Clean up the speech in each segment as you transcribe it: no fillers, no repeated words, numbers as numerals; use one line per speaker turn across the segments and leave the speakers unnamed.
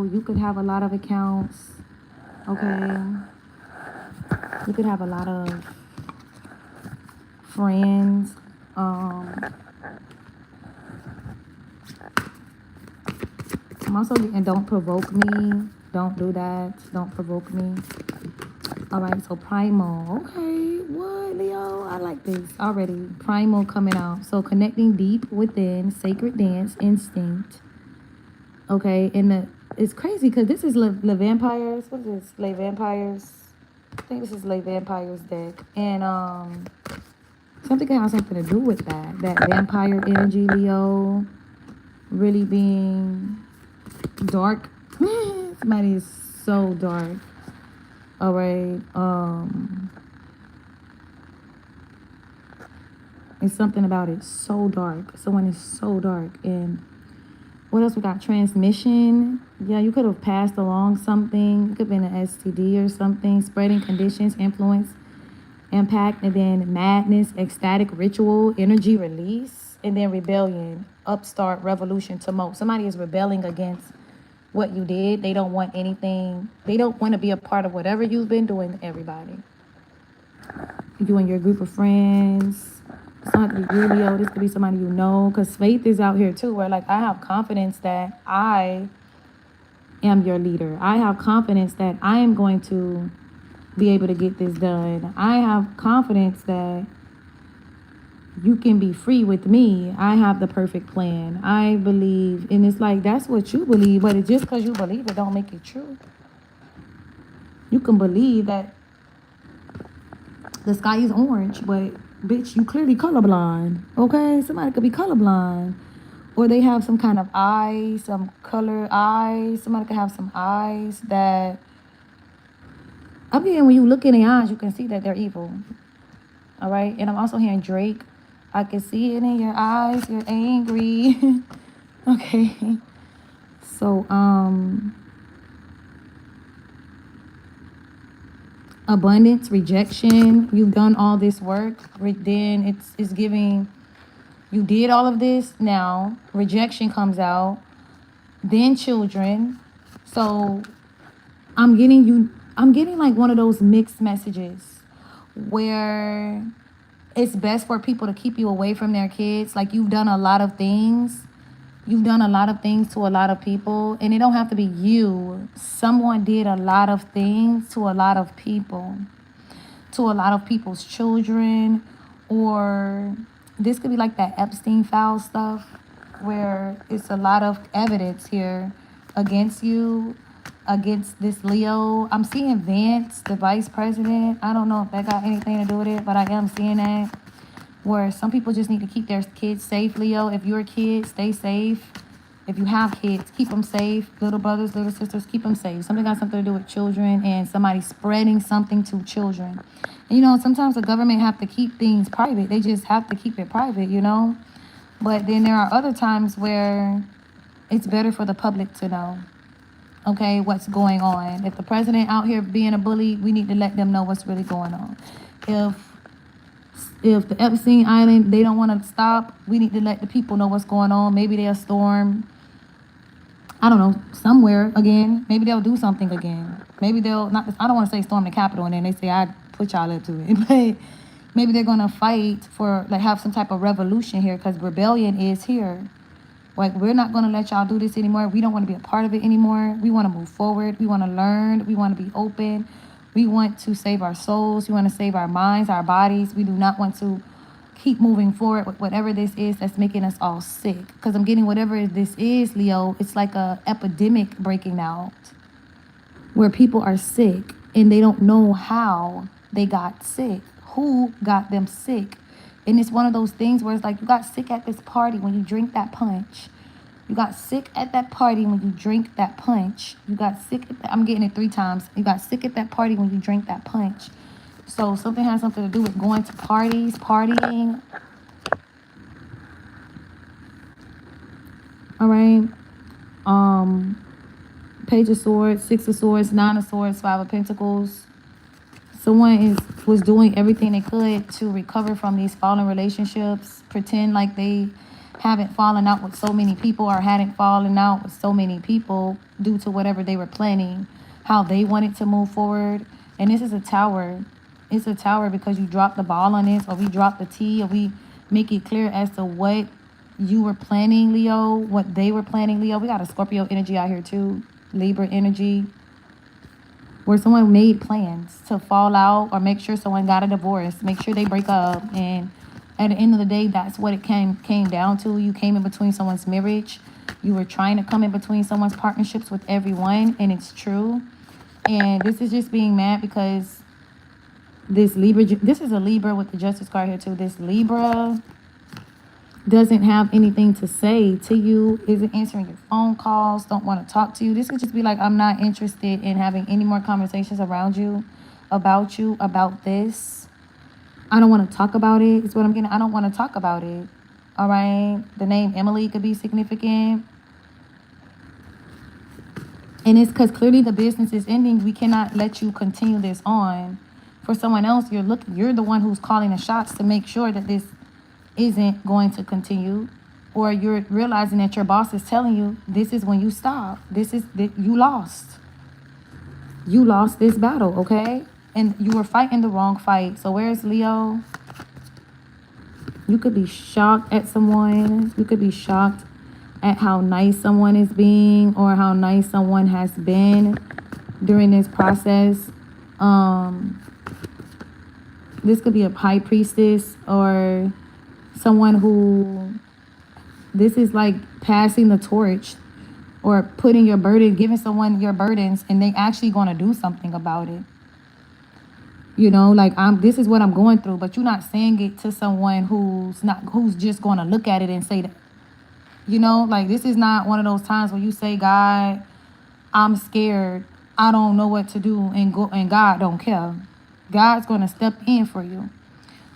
Leo, you could have a lot of accounts. Okay. You could have a lot of friends. I'm also getting don't provoke me. Don't do that. Don't provoke me. All right, so primal. Okay, what, Leo? I like this already. Primal coming out. So connecting deep within, sacred dance, instinct. Okay, and it's crazy because this is Le Vampires. What is this? Le Vampires. I think this is Le Vampires deck. And something can have something to do with that. That vampire energy, Leo. Really being dark. Somebody is so dark. All right. It's something about it so dark. Someone is so dark. And what else we got? Transmission. Yeah, you could have passed along something. It could have been an STD or something. Spreading conditions, influence, impact, and then madness, ecstatic ritual, energy release, and then rebellion, upstart, revolution, tumult. Somebody is rebelling against what you did. They don't want anything. They don't want to be a part of whatever you've been doing to everybody. You and your group of friends. It's not to be you, Leo. This could be somebody you know. Because faith is out here too, where like I have confidence that I am your leader. I have confidence that I am going to be able to get this done. I have confidence that you can be free with me. I have the perfect plan. I believe, and it's like that's what you believe, but it's just because you believe it don't make it true. You can believe that the sky is orange, but bitch, you clearly colorblind. Okay, somebody could be colorblind, or they have some kind of eye, some color eyes. Somebody could have some eyes that. I'm getting when you look in the eyes, you can see that they're evil. All right, and I'm also hearing Drake. I can see it in your eyes. You're angry. Okay. So, abundance, rejection. You've done all this work. Then it's giving. You did all of this. Now rejection comes out. Then children. So, I'm getting like one of those mixed messages where it's best for people to keep you away from their kids. Like you've done a lot of things. You've done a lot of things to a lot of people. And it don't have to be you. Someone did a lot of things to a lot of people. To a lot of people's children. Or this could be like that Epstein file stuff. Where it's a lot of evidence here against you. Against this Leo. I'm seeing Vance, the vice president. I don't know if that got anything to do with it, but I am seeing that. Where some people just need to keep their kids safe, Leo. If you're a kid, stay safe. If you have kids, keep them safe. Little brothers, little sisters, keep them safe. Something got something to do with children and somebody spreading something to children. And, you know, sometimes the government have to keep things private. They just have to keep it private, you know. But then there are other times where it's better for the public to know. Okay, what's going on. If the president out here being a bully, we need to let them know what's really going on. If the Epstein Island, they don't want to stop, we need to let the people know what's going on. Maybe they'll storm, I don't know, somewhere again. Maybe they'll do something again. Maybe they'll, not. I don't want to say storm the Capitol and then they say I put y'all up to it. But maybe they're going to fight for, like, have some type of revolution here because rebellion is here. Like, we're not going to let y'all do this anymore. We don't want to be a part of it anymore. We want to move forward. We want to learn. We want to be open. We want to save our souls. We want to save our minds, our bodies. We do not want to keep moving forward with whatever this is that's making us all sick. Because I'm getting whatever this is, Leo, it's like a epidemic breaking out where people are sick and they don't know how they got sick. Who got them sick? And it's one of those things where it's like you got sick at this party when you drink that punch. You got sick at that party when you drink that punch. You got sick at I'm getting it 3 times. You got sick at that party when you drink that punch. So something has something to do with going to parties, partying. All right. Page of Swords, 6 of Swords, 9 of Swords, 5 of Pentacles. Someone was doing everything they could to recover from these fallen relationships, pretend like they haven't fallen out with so many people or hadn't fallen out with so many people due to whatever they were planning, how they wanted to move forward. And this is a tower. It's a tower because you dropped the ball on this, or we dropped the T, or we make it clear as to what you were planning, Leo, what they were planning, Leo. We got a Scorpio energy out here too, Libra energy, where someone made plans to fall out or make sure someone got a divorce, make sure they break up. And at the end of the day, that's what it came down to. You came in between someone's marriage. You were trying to come in between someone's partnerships with everyone, and it's true. And this is just being mad because this Libra, this is a Libra with the Justice card here too. This Libra doesn't have anything to say to you, isn't answering your phone calls, don't want to talk to you. This could just be like, I'm not interested in having any more conversations around you, about this. I don't want to talk about it. It's what I'm getting. I don't want to talk about it. All right. The name Emily could be significant. And it's because clearly the business is ending. We cannot let you continue this on. For someone else, you're the one who's calling the shots to make sure that this isn't going to continue, or you're realizing that your boss is telling you this is when you stop. You lost this battle, okay? And you were fighting the wrong fight. So where's Leo? You could be shocked at someone. You could be shocked at how nice someone is being, or how nice someone has been during this process. This could be a high priestess, or someone who, this is like passing the torch, or putting your burden, giving someone your burdens, and they actually going to do something about it. You know, like, this is what I'm going through, but you're not saying it to someone who's just going to look at it and say that. You know, like, this is not one of those times where you say, God, I'm scared, I don't know what to do, and God don't care. God's going to step in for you.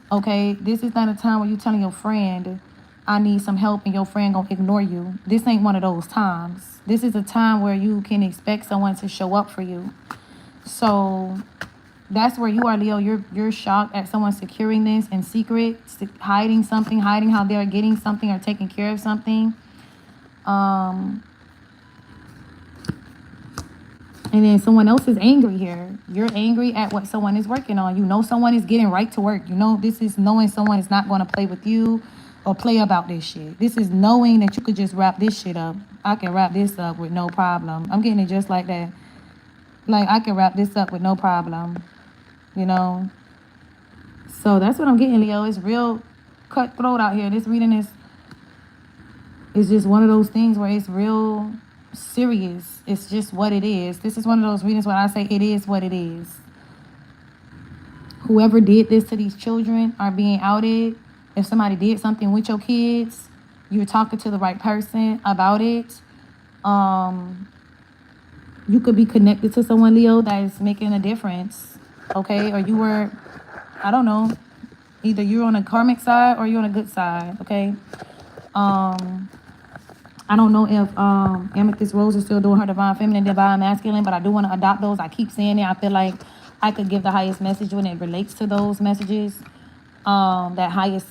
Okay, this is not a time where you're telling your friend, I need some help, and your friend gonna ignore you. This ain't one of those times. This is a time where you can expect someone to show up for you. So that's where you are, Leo. You're shocked at someone securing this in secret, hiding something, hiding how they're getting something or taking care of something. And then someone else is angry here. You're angry at what someone is working on. You know someone is getting right to work. You know this is knowing someone is not going to play with you or play about this shit. This is knowing that you could just wrap this shit up. I can wrap this up with no problem. I'm getting it just like that. Like, I can wrap this up with no problem. You know? So that's what I'm getting, Leo. It's real cutthroat out here. This reading is just one of those things where it's real serious. It's just what it is. This is one of those readings where I say it is what it is. Whoever did this to these children are being outed. If somebody did something with your kids, you're talking to the right person about it. You could be connected to someone, Leo, that is making a difference. Okay, or you were, I don't know, either you're on a karmic side or you're on a good side. Okay. I don't know if Amethyst Rose is still doing her divine feminine, divine masculine, but I do want to adopt those. I keep saying it. I feel like I could give the highest message when it relates to those messages, that highest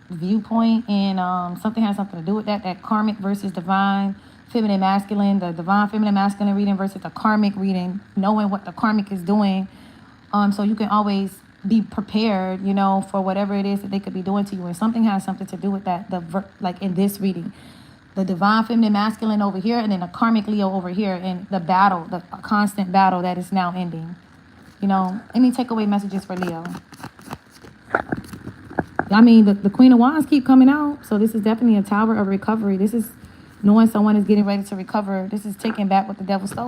viewpoint, and something has something to do with that karmic versus divine feminine masculine, the divine feminine masculine reading versus the karmic reading, knowing what the karmic is doing, so you can always be prepared, you know, for whatever it is that they could be doing to you. And something has something to do with that, like in this reading, the divine feminine masculine over here, and then the karmic Leo over here, and the battle, the constant battle that is now ending. You know, any takeaway messages for Leo? I mean, the Queen of Wands keep coming out, so this is definitely a tower of recovery. This is knowing someone is getting ready to recover. This is taking back what the devil stole